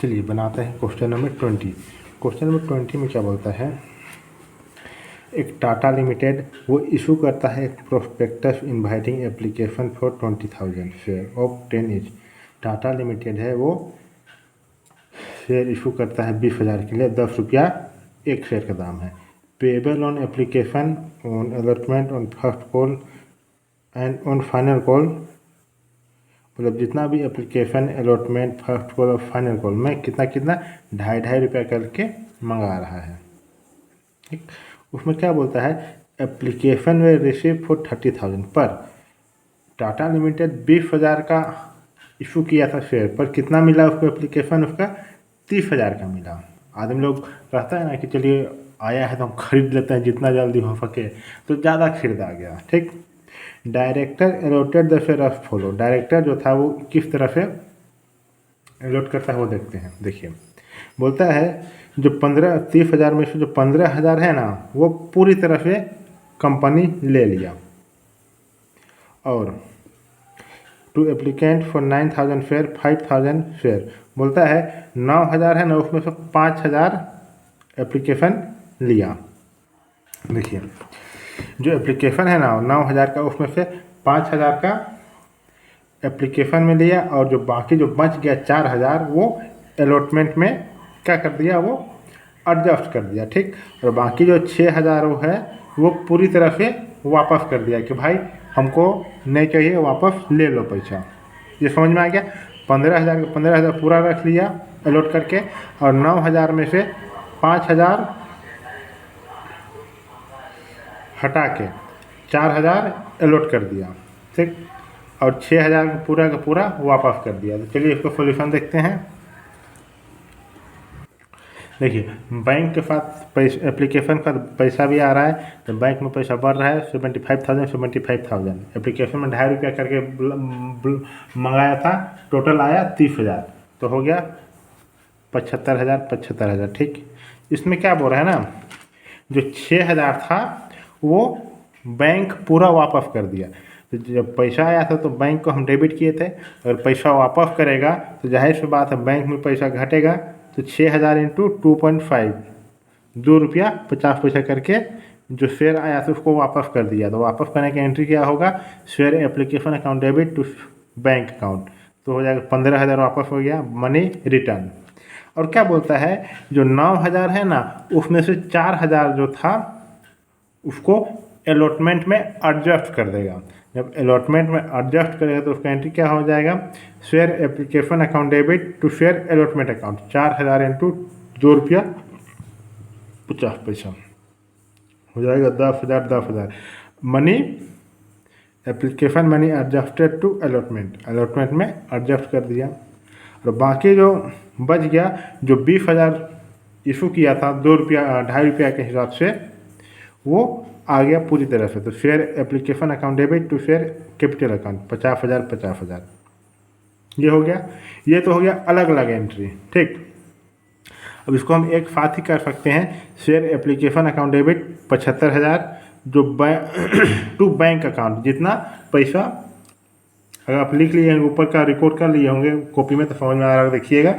चलिए बनाते हैं क्वेश्चन नंबर 20। क्वेश्चन नंबर 20 में क्या बोलता है, एक टाटा लिमिटेड वो इशू करता है एक prospectus inviting application for 20,000 share of 10 each. Tata limited है वो शेयर इशू करता है 20,000 के लिए, 10 रुपया एक शेयर का दाम है। Payable on application on allotment on first call and on final call, मतलब जितना भी एप्लीकेशन अलॉटमेंट फर्स्ट कॉल और फाइनल कॉल में कितना कितना 2.5 रुपया करके मंगा रहा है। ठीक, उसमें क्या बोलता है, एप्लीकेशन में रिसीव फॉर 30,000 पर टाटा लिमिटेड 20,000 का इशू किया था शेयर पर, कितना मिला उसको एप्लीकेशन, उसका 30,000 का मिला। आदमी लोग कहता है ना कि चलिए आया है तो हम खरीद लेते हैं जितना जल्दी हो सके, तो ज़्यादा खरीदा गया। ठीक, director allotted the share of follow, director जो था वो किस तरह से अलॉट करता है वो देखते हैं। देखिए बोलता है जो 30,000 में से जो 15,000 है ना वो पूरी तरह से कंपनी ले लिया, और two applicant for 9,000 share 5,000 share, बोलता है 9,000 है ना उसमें से 5,000 एप्लीकेशन लिया। देखिए जो एप्लीकेशन है ना 9,000 का, उसमें से 5,000 का एप्लीकेशन में लिया, और जो बाकी जो बच गया 4,000 वो अलॉटमेंट में क्या कर दिया, वो एडजस्ट कर दिया। ठीक, और बाकी जो 6,000 वो है वो पूरी तरह से वापस कर दिया कि भाई हमको नहीं चाहिए, वापस ले लो पैसा। ये समझ में आ गया। 15,000 पूरा रख लिया अलॉट करके, और 9,000 में से 5,000 हटा के 4,000 अलॉट कर दिया। ठीक, और 6,000 पूरा का पूरा वापस कर दिया। तो चलिए इसको सॉल्यूशन देखते हैं। देखिए बैंक के साथ पैसा, एप्लीकेशन का पैसा भी आ रहा है, तो बैंक में पैसा बढ़ रहा है 75,000 एप्लीकेशन में 2.5 रुपया करके मंगाया था, टोटल आया 30,000, तो हो गया 75,000। ठीक, इसमें क्या बोल रहा है ना, जो 6,000 था वो बैंक पूरा वापस कर दिया। तो जब पैसा आया था तो बैंक को हम डेबिट किए थे, अगर पैसा वापस करेगा तो जाहिर सी बात है बैंक में पैसा घटेगा, तो 6,000 इंटू 2.5, 2 रुपया 50 पैसा करके जो शेयर आया था उसको वापस कर दिया। तो वापस करने की एंट्री क्या होगा, share application account debit to bank account, तो हो जाएगा 15,000 वापस हो गया, मनी रिटर्न। और क्या बोलता है, जो 9,000 है ना उसमें से 4,000 जो था उसको अलॉटमेंट में एडजस्ट कर देगा। जब अलॉटमेंट में एडजस्ट करेगा तो उसका एंट्री क्या हो जाएगा, share application account debit to share allotment account, 4,000 into 2 रुपया 50 पैसा हो जाएगा 10,000। Money application money adjusted to allotment में एडजस्ट कर दिया, और बाकी जो बच गया, जो 20,000 इशू किया था 2 रुपया 2.5 रुपया के हिसाब से, वो आ गया पूरी तरह से। तो share application account debit to share capital account 50,000। ये हो गया, ये तो हो गया अलग अलग एंट्री। ठीक, अब इसको हम एक साथ ही कर सकते हैं, शेयर एप्लीकेशन अकाउंट डेबिट 75,000 जो टू बैंक अकाउंट, जितना पैसा अगर आप लिख लिए ऊपर का रिकॉर्ड कर लिए होंगे कॉपी में तो समझ में आ रहा है। देखिएगा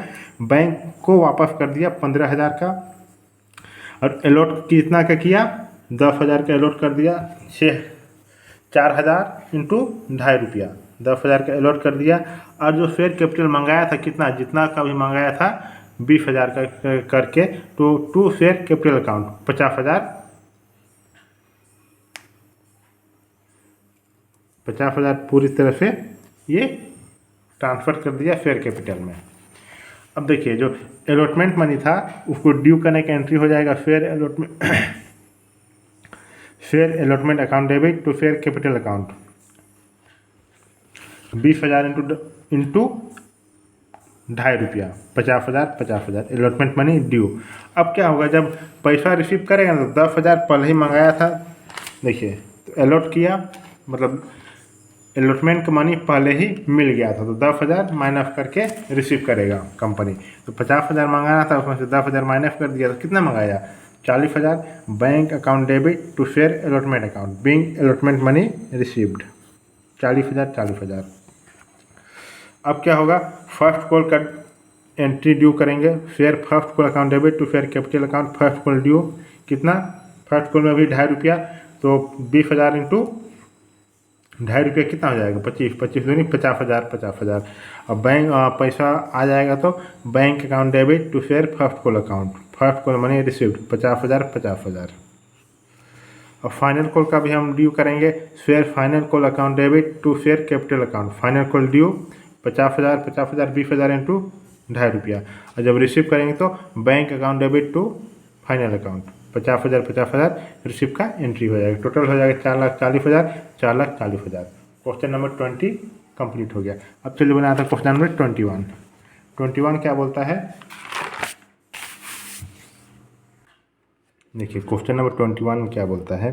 बैंक को वापस कर दिया 15,000 का, और अलॉट कितना का किया, 10,000 का अलॉट कर दिया, 4,000 इंटू 2.5 रुपया 10,000 का अलॉट कर दिया, और जो शेयर कैपिटल मंगाया था कितना, जितना का भी मंगाया था 20,000 का करके, तो टू शेयर कैपिटल अकाउंट 50,000 पूरी तरह से ये ट्रांसफ़र कर दिया शेयर कैपिटल में। अब देखिए जो अलॉटमेंट मनी था उसको ड्यू करने का एंट्री हो जाएगा, share allotment account debit to share capital account 20,000 into 2.5 रुपया 50,000 अलॉटमेंट मनी ड्यू। अब क्या होगा, जब पैसा रिसीव करेगा ना तो 10,000 पहले ही मंगाया था, देखिए तो अलॉट किया, मतलब अलॉटमेंट का मनी पहले ही मिल गया था, तो 10,000 माइनस करके रिसीव करेगा कंपनी। तो 50,000 मंगाना था, उसमें से 10,000 माइनस कर दिया, तो कितना मंगाया 40,000। Bank account debit to share allotment account being allotment money received 40,000। अब क्या होगा, फर्स्ट कॉल का एंट्री ड्यू करेंगे। Share first call account debit to share capital account first call due कितना, फर्स्ट कॉल में भी 2.5 रुपया, तो 20,000 इंटू 2.5 रुपया कितना हो जाएगा, 25 दूनी 50,000। अब बैंक पैसा आ जाएगा तो bank account debit to share first call account, first call money received 50,000। और फाइनल कॉल का भी हम ड्यू करेंगे। Share final call account debit to share capital account, final call due 50,000 20,000 into 2.5 रुपया। और जब रिसीव करेंगे तो bank account debit to final account 50,000 receive का एंट्री हो जाएगा। टोटल हो जाएगा 4,40,000। क्वेश्चन नंबर 20 कंप्लीट हो गया। अब चलिए बनाते हैं क्वेश्चन नंबर 21 क्या बोलता है, देखिए क्वेश्चन नंबर 21 में क्या बोलता है।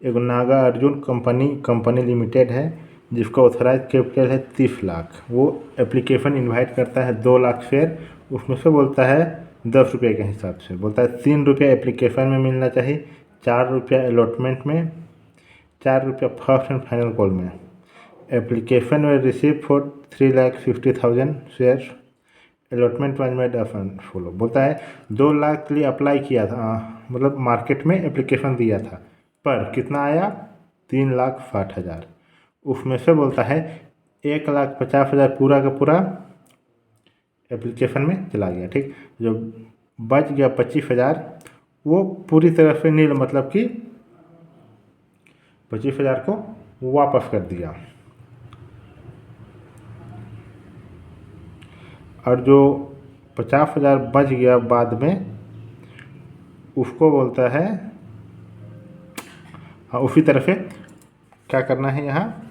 एक नागा अर्जुन कंपनी लिमिटेड है जिसका ऑथराइज कैपिटल है 30 लाख। वो एप्लीकेशन इनवाइट करता है 2 लाख शेयर, उसमें से बोलता है 10 रुपये के हिसाब से, बोलता है 3 रुपये एप्लीकेशन में मिलना चाहिए, 4 रुपया अलॉटमेंट में, 4 रुपया फर्स्ट एंड फाइनल कॉल में। एप्लीकेशन में receive for 3,50,000 share, allotment was made follow. बोलता है 2 लाख के लिए अप्लाई किया था, मतलब मार्केट में एप्लीकेशन दिया था, पर कितना आया 3,60,000। उसमें से बोलता है 1,50,000 पूरा का पूरा एप्लीकेशन में चला गया, ठीक। जो बच गया 25,000 वो पूरी तरह से नील, मतलब कि 25,000 को वापस कर दिया। और जो 50,000 बच गया बाद में, उसको बोलता है, हाँ उसी तरह से क्या करना है, यहाँ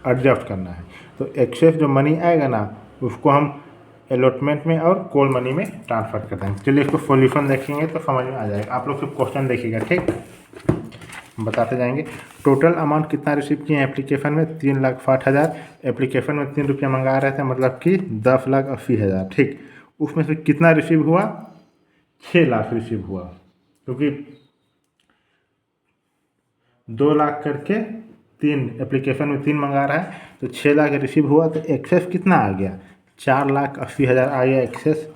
एडजस्ट करना है। तो एक्सेस जो मनी आएगा ना, उसको हम अलॉटमेंट में और कॉल मनी में ट्रांसफर कर देंगे। चलिए इसको सॉल्यूशन देखेंगे तो समझ में आ जाएगा। आप लोग सिर्फ क्वेश्चन देखिएगा, ठीक, बताते जाएंगे। टोटल अमाउंट कितना रिसीव किए एप्लीकेशन में, 3,60,000। एप्लीकेशन में 3 रुपया मंगा रहे थे, मतलब कि 10,80,000, ठीक। उसमें से कितना रिसीव हुआ, 6 लाख रिसीव हुआ, क्योंकि 2 लाख करके 3 एप्लीकेशन में 3 मंगा रहा है, तो 6 लाख रिसीव हुआ। तो एक्सेस कितना आ गया, 4,80,000 आ गया एक्सेस।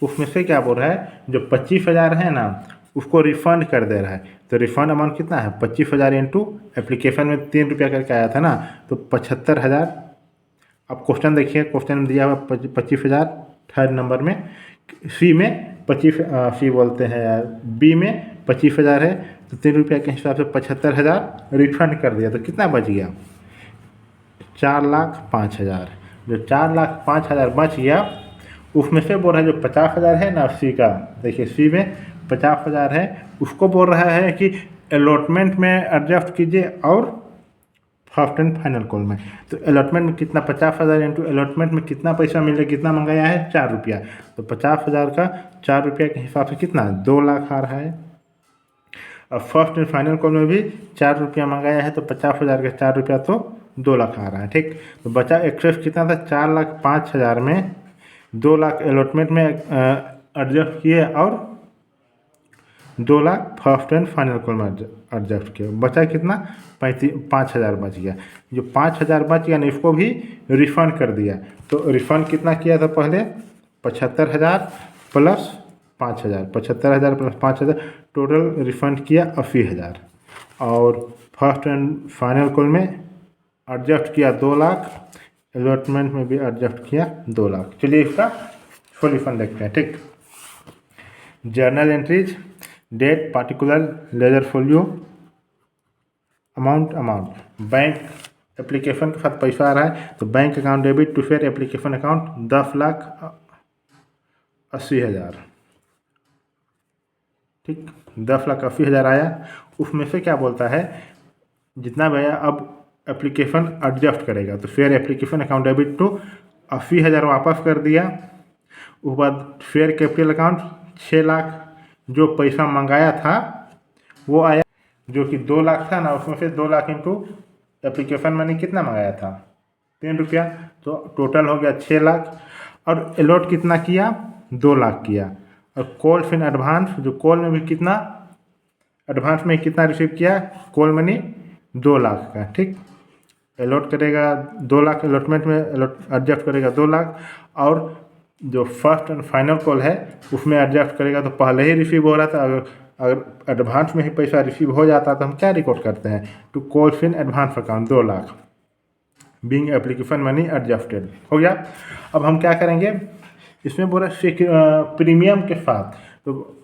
उसमें से क्या बोल रहा है, जो 25,000 है ना, उसको रिफ़ंड कर दे रहा है। तो रिफ़ंड अमाउंट कितना है, 25,000 इंटू एप्लीकेशन में 3 रुपया करके आया था ना, तो 75,000। अब क्वेश्चन देखिए, क्वेश्चन में दिया हुआ 25,000 थर्ड नंबर में, सी में 25 सी बोलते हैं यार, बी में 25,000 है, तो 3 रुपया के हिसाब से 75,000 रिफंड कर दिया। तो कितना बच गया, 4,05,000। जो 4,05,000 बच गया, उसमें से बोल रहा है जो 50,000 है ना सी का, देखिए सी में 50,000 है, उसको बोल रहा है कि अलॉटमेंट में एडजस्ट कीजिए और फर्स्ट एंड फाइनल कॉल में। तो अलॉटमेंट में कितना, 50,000 इंटू अलॉटमेंट में कितना पैसा मिले, कितना मंगाया है, 4 रुपया। तो 50,000 का 4 रुपया के हिसाब से कितना, 2 लाख आ रहा है। और फर्स्ट एंड फाइनल कॉल में भी 4 रुपया मंगाया है, तो 50,000 का 4 रुपया तो 2 लाख आ रहा है, ठीक। तो बचा एक्सेस कितना था, 4,05,000 में 2 लाख अलॉटमेंट में एडजस्ट किए और 2 lakh first and final call में एडजस्ट किया। बचा कितना, 5,000 बच गया। जो 5,000 बच गया ना, इसको भी रिफ़ंड कर दिया। तो रिफ़ंड कितना किया था पहले, 75,000 प्लस 5,000, 75,000 प्लस 5,000, टोटल रिफ़ंड किया 80,000। और फर्स्ट एंड फाइनल कॉल में एडजस्ट किया 2 लाख, अलॉटमेंट में भी एडजस्ट किया 2 लाख। चलिए इसका सॉल्यूशन देखते हैं, ठीक। Journal entries, date particular ledger folio, amount bank application के साथ पैसा आ रहा है, तो bank account debit to fair application account 10,80,000, ठीक। 10,80,000 आया। उसमें से क्या बोलता है, जितना भैया अब एप्लीकेशन एडजस्ट करेगा, तो share application account debit to 80,000 वापस कर दिया। उसके बाद फेयर कैपिटल अकाउंट 6 लाख जो पैसा मंगाया था वो आया, जो कि 2 लाख था ना, उसमें से 2 लाख इंटू एप्लीकेशन मनी कितना मंगाया था, 3 रुपया, तो टोटल हो गया 6 लाख। और अलॉट कितना किया, 2 लाख किया। और कॉल फिर एडवांस, जो कॉल में भी कितना एडवांस में कितना रिसीव किया, कॉल मनी 2 लाख का, ठीक। अलॉट करेगा 2 लाख, अलॉटमेंट में एडजस्ट करेगा 2 लाख, और जो फर्स्ट एंड फाइनल कॉल है उसमें एडजस्ट करेगा। तो पहले ही रिसीव हो रहा था, अगर अगर एडवांस में ही पैसा रिसीव हो जाता तो हम क्या रिकॉर्ड करते हैं, to calls in advance account 2 lakh being application money adjusted, हो गया। अब हम क्या करेंगे, इसमें बोला प्रीमियम के साथ तो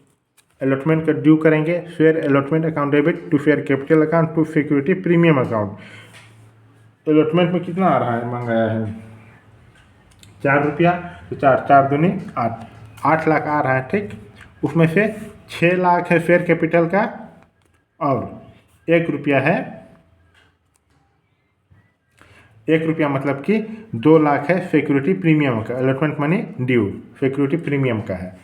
अलॉटमेंट का ड्यू करेंगे, share allotment account debit to share capital account to security premium account. Allotment में कितना आ रहा है, मंगाया है 4 रुपया, तो 4 दूनी 8, 8 लाख आ रहा है, ठीक। उसमें से 6 लाख है शेयर कैपिटल का और 1 रुपया है, 1 रुपया मतलब कि 2 लाख है सिक्योरिटी प्रीमियम का। Allotment money due security premium का है।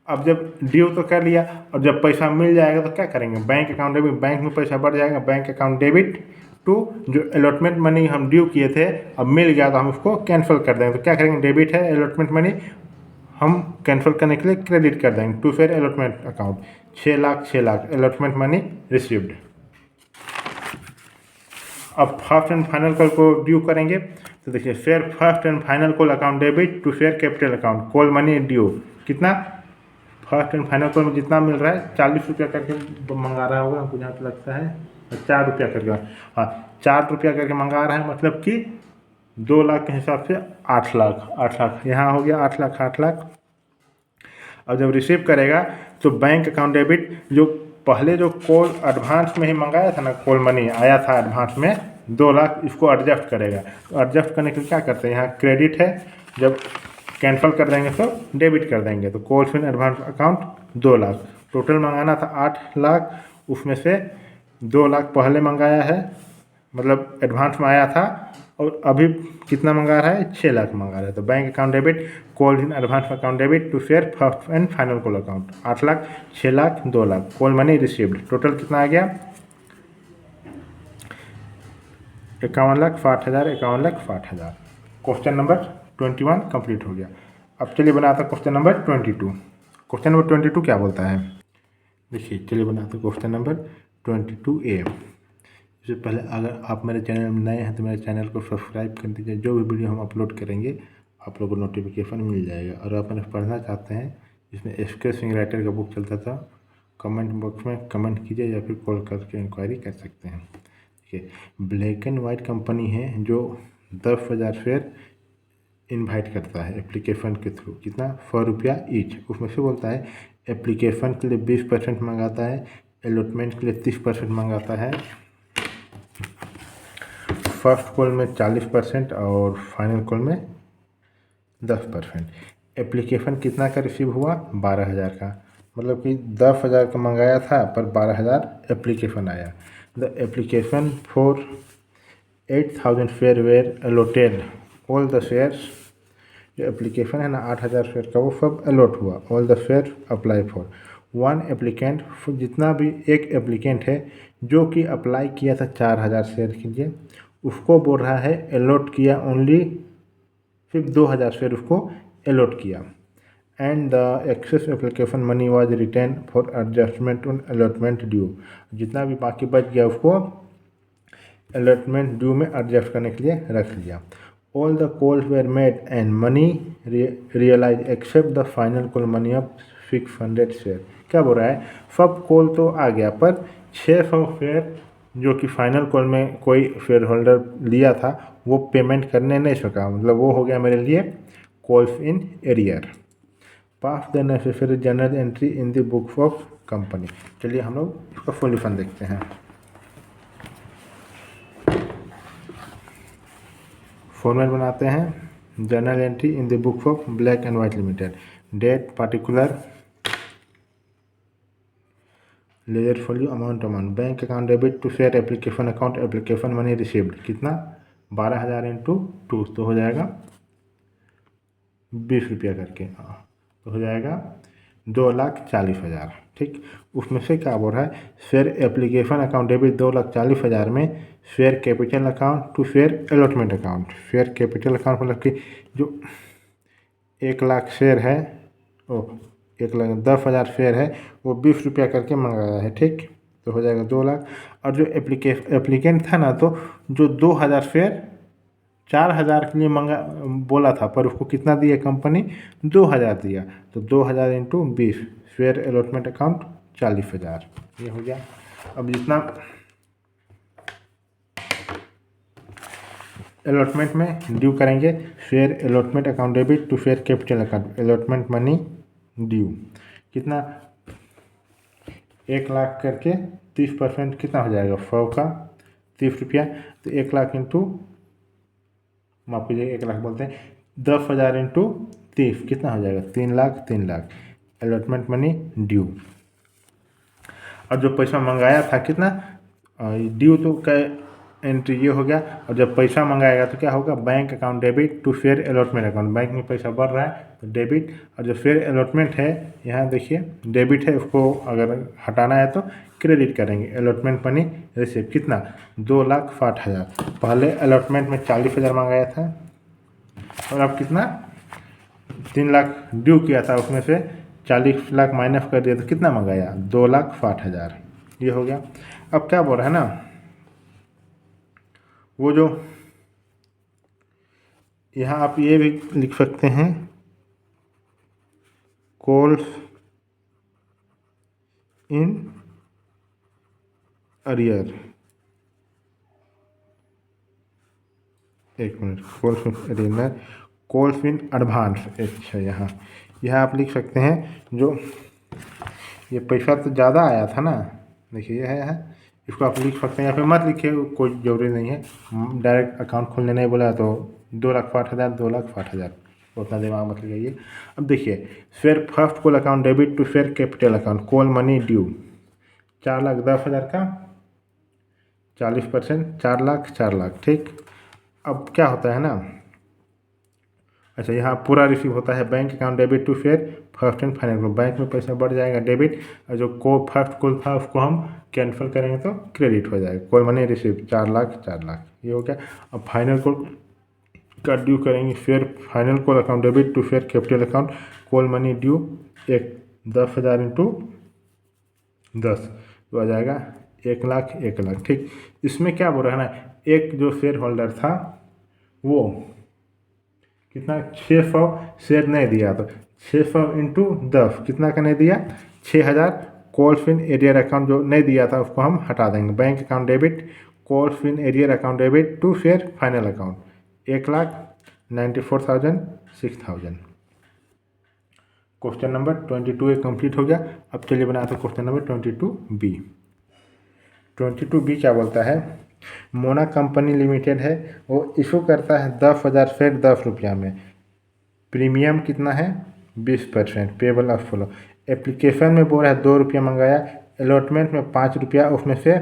अब जब ड्यू तो कर लिया और जब पैसा मिल जाएगा तो क्या करेंगे, बैंक अकाउंट डेबिट, बैंक में पैसा बढ़ जाएगा, बैंक अकाउंट डेबिट टू जो अलॉटमेंट मनी हम ड्यू किए थे अब मिल गया तो हम उसको कैंसिल कर देंगे। तो क्या करेंगे, डेबिट है अलॉटमेंट मनी, हम कैंसिल करने के लिए क्रेडिट कर देंगे to share allotment account 6 lakh 6 lakh allotment money received. अब फर्स्ट एंड फाइनल कॉल को ड्यू करेंगे तो देखिए share first and final call account debit to share capital account call money due कितना, फर्स्ट एंड फाइनल कॉल में जितना मिल रहा है 40 रुपया करके मंगा रहा होगा हमको जहाँ पे लगता है, 4 रुपया करके, हाँ 4 रुपया करके मंगा रहा है, मतलब कि 2 लाख के हिसाब से 8 लाख, 8 लाख यहाँ हो गया 8 लाख 8 लाख। अब जब रिसीव करेगा तो बैंक अकाउंट डेबिट जो पहले जो कॉल एडवांस में ही मंगाया था ना, कॉल मनी आया था एडवांस में 2 लाख, इसको एडजस्ट करेगा। तो एडजस्ट करने के लिए क्या करते हैं, यहाँ क्रेडिट है, जब कैंसिल कर देंगे तो डेबिट कर देंगे। तो calls in advance account 2 lakh, total मंगाना था 8 लाख, उसमें से 2 लाख पहले मंगाया है, मतलब एडवांस में आया था, और अभी कितना मंगा रहा है, 6 लाख मंगा रहा है। तो bank account debit call in advance account debit to share first and final call account 8 lakh 6 lakh 2 lakh call money received, total कितना आ गया 51,60,000 51,60,000। क्वेश्चन नंबर 21 कंप्लीट हो गया। अब चलिए बनाते हैं क्वेश्चन नंबर 22। क्वेश्चन नंबर 22 क्या बोलता है, देखिए चलिए बनाते हैं क्वेश्चन नंबर 22A। इससे पहले अगर आप मेरे चैनल में नए हैं तो मेरे चैनल को सब्सक्राइब कर दीजिए, जो भी वीडियो हम अपलोड करेंगे आप लोगों को नोटिफिकेशन मिल जाएगा। और आप मैंने पढ़ना चाहते हैं, इसमें एस.के. सिंह राइटर का बुक चलता था, कमेंट बॉक्स में कमेंट कीजिए या फिर कॉल करके इंक्वायरी कर सकते हैं। देखिए ब्लैक एंड वाइट कंपनी है जो 10,000 शेयर इनवाइट करता है एप्लीकेशन के थ्रू, कितना 100 रुपया ईच। उसमें से बोलता है एप्लीकेशन के लिए 20% मंगाता है, अलॉटमेंट के लिए 30% मंगाता है, फर्स्ट कॉल में 40% और फाइनल कॉल में 10%। एप्लीकेशन कितना का रिसीव हुआ, 12,000 का, मतलब कि 10,000 का मंगाया था पर 12,000 एप्लीकेशन आया। The application for 8,000 share were allotted, all the shares, जो एप्लीकेशन है ना 8,000 शेयर का वो सब अलॉट हुआ, all the share apply for one applicant, जितना भी एक एप्लीकेंट है जो कि अप्लाई किया था 4,000 शेयर के लिए, उसको बोल रहा है अलॉट किया ओनली, सिर्फ 2,000 शेयर उसको अलॉट किया। And the excess application money was retain for adjustment on allotment due, जितना भी बाकी बच गया उसको अलॉटमेंट ड्यू में एडजस्ट करने के लिए रख लिया। All the calls were made and money realise except the final call money of 600 share. क्या बोल रहा है, सब कॉल तो आ गया पर 600 शेयर जो कि फाइनल कॉल में कोई शेयर होल्डर लिया था वो पेमेंट करने नहीं सका, मतलब वो हो गया मेरे लिए calls in arrear. Pass the necessary general entry in the book of company. चलिए हम लोग इसका सॉल्यूशन देखते हैं। फॉर्मेट बनाते हैं, journal entry in the book of black and white limited, date particular ledger folio amount bank account debit to share application account application money received, कितना 12,000 into 2 तो हो जाएगा 20 रुपया करके, तो हो जाएगा 2,40,000, ठीक। उसमें से क्या बोल रहा है, शेयर एप्लीकेशन अकाउंट डेबिट 2,40,000 में share capital account to share allotment account, share capital account मतलब कि जो 1 लाख शेयर है, 10,000 शेयर है वो 20 रुपया करके मंगाया है, ठीक, तो हो जाएगा 2 लाख। और जो एप्लीकेंट था ना, तो जो 2,000 शेयर 4,000 के लिए मंगा बोला था, पर उसको कितना दिया कंपनी? 2,000 दिया। तो 2,000 इंटू 20, फेयर अलॉटमेंट अकाउंट 40,000, ये हो गया। अब जितना अलॉटमेंट में ड्यू करेंगे, share allotment account debit to share capital account allotment money due, कितना? 1,00,000 करके 30% कितना हो जाएगा? 100 का 30 रुपया। तो 1,00,000 इंटू, माफ कीजिए 1,00,000 बोलते हैं, 10,000 इंटू 30 कितना हो जाएगा? 3,00,000 3,00,000 अलॉटमेंट मनी ड्यू। और जो पैसा मंगाया था कितना ड्यू, तो क्या एंट्री ये हो गया। और जब पैसा मंगाएगा तो क्या होगा? Bank account debit to share allotment account, bank में पैसा बढ़ रहा है तो डेबिट। और जो फेयर अलॉटमेंट है यहाँ देखिए डेबिट है, उसको अगर हटाना है तो क्रेडिट करेंगे। अलॉटमेंट मनी रिसीव कितना? 2,60,000। पहले अलॉटमेंट में 40,000 मंगाया था और अब कितना? 3,00,000 ड्यू किया था, उसमें से 40,00,000 माइनस कर दिया तो कितना मंगाया? 2,60,000, ये हो गया। अब क्या बोल रहा है ना, वो जो यहाँ आप ये भी लिख सकते हैं, कॉल्स इन अरियर, एक minute, calls in arrear, calls in advance. अच्छा, यहाँ आप लिख सकते हैं, जो ये पैसा तो ज़्यादा आया था ना, देखिए ये है, इसको आप लिख सकते हैं, यहाँ पे मत लिखिए, कोई ज़रूरी नहीं है। डायरेक्ट अकाउंट खोलने नहीं बोला तो 2,60,000 2,60,000, उतना दिमाग मत लगाइए। अब देखिए, share first call account debit to share capital account call money due, 4,10,000 का 40%, 4,00,000 4,00,000, ठीक। अब क्या होता है ना, अच्छा यहाँ पूरा रिसीव होता है bank account debit to share first and final को, बैंक में पैसा बढ़ जाएगा डेबिट, और जो फर्स्ट कॉल था उसको हम कैंसिल करेंगे तो क्रेडिट हो जाएगा। कॉल मनी रिसीव 4,00,000 4,00,000, ये हो गया। अब फाइनल कॉल का ड्यू करेंगे, share final call account debit to share capital account call money due 10,000 into 10 तो आ जाएगा 1,00,000 1,00,000, ठीक। इसमें क्या बोल रहा है ना, एक जो शेयर होल्डर था वो कितना 600 शेयर नहीं दिया, तो 600 इंटू 10 कितना का नहीं दिया? 6,000। कॉल फिन एरियर अकाउंट जो नहीं दिया था उसको हम हटा देंगे, bank account debit call in arrear account debit to share final account 1,94,000 6,000। Question number 22 एक कंप्लीट हो गया। अब चलिए बनाते हैं क्वेश्चन नंबर 22B। 22B क्या बोलता है, मोना कंपनी लिमिटेड है, वो इशू करता है 10,000 शेयर 10 रुपया में, प्रीमियम कितना है? 20%, पेबल ऑफ फॉलो। एप्लीकेशन में बोल रहा है 2 रुपया मंगाया, अलॉटमेंट में 5 रुपया, उसमें से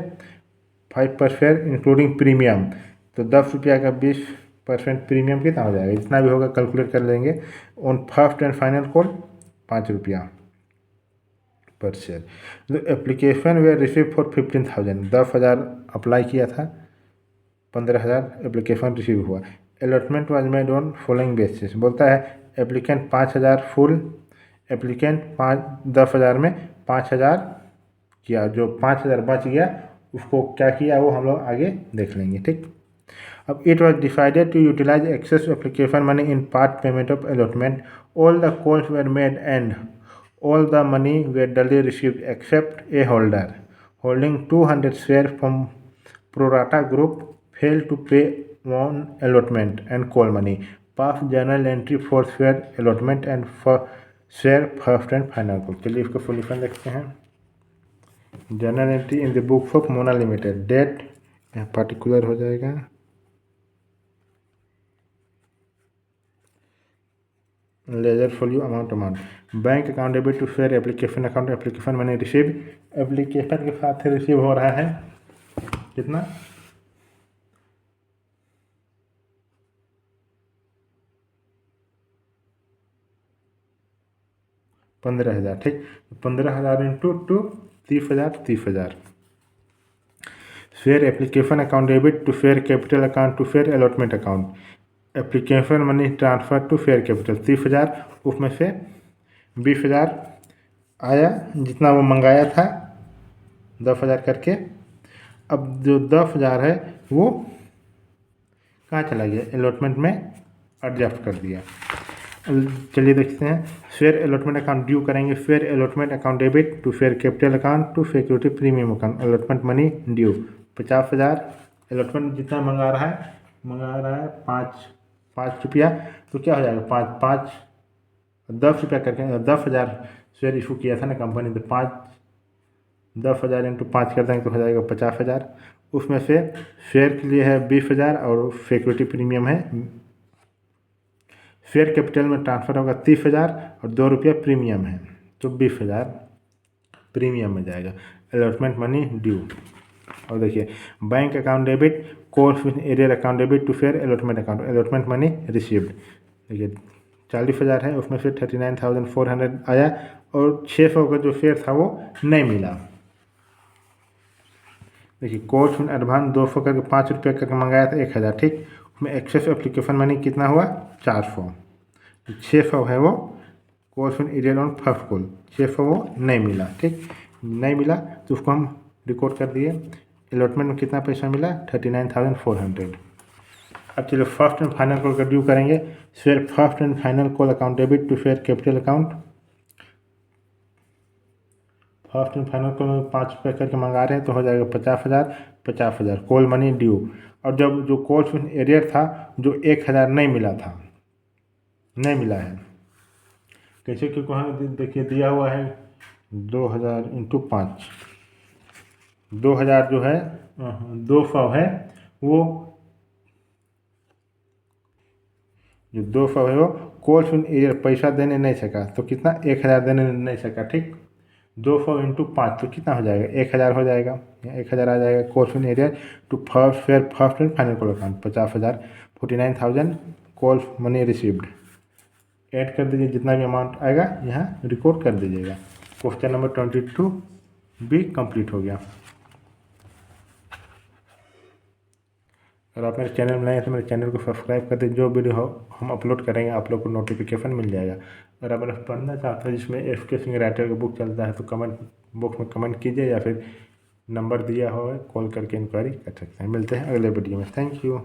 5% इंक्लूडिंग प्रीमियम, तो 10 रुपया का 20% प्रीमियम कितना हो जाएगा? जितना भी होगा कैलकुलेट कर लेंगे। On first and final call 5 रुपया पर शेयर। तो application way receive for 15,000, 10,000 apply किया था, 15,000 एप्लीकेशन रिसीव हुआ। Allotment was made on following basis, बोलता है एप्लीकेंट 5,000 फुल, एप्लीकेंट 10,000 में 5,000 किया, जो 5,000 बच गया उसको क्या किया वो हम लोग आगे देख लेंगे, ठीक। अब it was decided to utilise excess application money in part payment of allotment, all the calls were made and all the money were duly received except a holder holding 200 shares from pro rata group failed to pay on allotment and call money. Pass journal entry for share allotment and for share first and final call। चलिए इसको solution देखते हैं। Journal entry in the books of Mona limited, date यहाँ particular हो जाएगा, ledger folio amount, bank account debit to fair application account, application मैंने receive, application के साथ रिसीव हो रहा है कितना? 15,000, ठीक। 15,000 into 2 30,000 30,000। Share application account debit to share capital account to share allotment account, application money transfer to share capital 30,000, उसमें से 20,000 आया जितना वो मंगाया था 10,000 करके। अब जो 10,000 है वो कहाँ चला गया, अलॉटमेंट में एडजस्ट कर दिया। चलिए देखते हैं, फेयर अलॉटमेंट अकाउंट ड्यू करेंगे, share allotment account debit to share capital account to security premium account, allotment money due 50,000। Allotment जितना मंगा रहा है 5 रुपया, तो क्या हो जाएगा 5 10 रुपया करके 10,000 शेयर इशू किया था ना कंपनी, तो 10,000 इंटू 5 कर देंगे तो हो जाएगा 50,000। उसमें से शेयर के लिए है 20,000 और सिक्योरिटी प्रीमियम है, शेयर कैपिटल में ट्रांसफ़र होगा 30,000 और 2 रुपया प्रीमियम है, तो 20,000 प्रीमियम में जाएगा, अलॉटमेंट मनी ड्यू। और देखिए bank account debit, course with arrear account debit to share allotment account, allotment money received. देखिए 40,000 है, उसमें से 39,400 आया और 600 का जो शेयर था वो नहीं मिला। देखिए कोर्स विद एडवांस 200 करके 5 रुपये करके मंगाया था 1,000, ठीक। उसमें एक्सेस एप्लीकेशन मनी कितना हुआ 400, 600 है वो course with arrear on first call, 600 वो नहीं मिला, ठीक। नहीं मिला तो उसको हम रिकॉर्ड कर दिए। अलॉटमेंट में कितना पैसा मिला 39,400। अब चलिए फर्स्ट एंड फाइनल कॉल का ड्यू करेंगे, share first and final call account debit to share capital account, first and final call में 5 रुपये करके मंगा रहे हैं तो हो जाएगा 50,000 कॉल मनी ड्यू। और जब जो कॉल विद एरियर था जो 1,000 नहीं मिला था, नहीं मिला है कैसे, क्योंकि वहाँ देखिए दिया हुआ है 2,000 इंटू 5, 2,000 जो है 200 है, वो जो 200 है वो कोर्स विद एरियर पैसा देने नहीं सका, तो कितना 1,000 देने नहीं सका, ठीक। 200 इंटू 5 तो कितना हो जाएगा 1,000 हो जाएगा, 1,000 आ जाएगा। Course with arrear to first share first and final call account 50,000, 49,000 call money received. Add कर दीजिए, जितना भी अमाउंट आएगा यहाँ रिकॉर्ड कर दीजिएगा। क्वेश्चन नंबर 22 भी कंप्लीट हो गया। अगर आप मेरे चैनल में नए हैं तो मेरे चैनल को सब्सक्राइब कर दीजिए, जो वीडियो हम अपलोड करेंगे आप लोग को नोटिफिकेशन मिल जाएगा। अगर आप पढ़ना चाहते हैं जिसमें एफ.के. सिंह राइटर का बुक चलता है तो कमेंट बॉक्स में कमेंट कीजिए या फिर नंबर दिया हुआ है कॉल करके इंक्वायरी कर सकते हैं। मिलते हैं अगले वीडियो में, थैंक यू।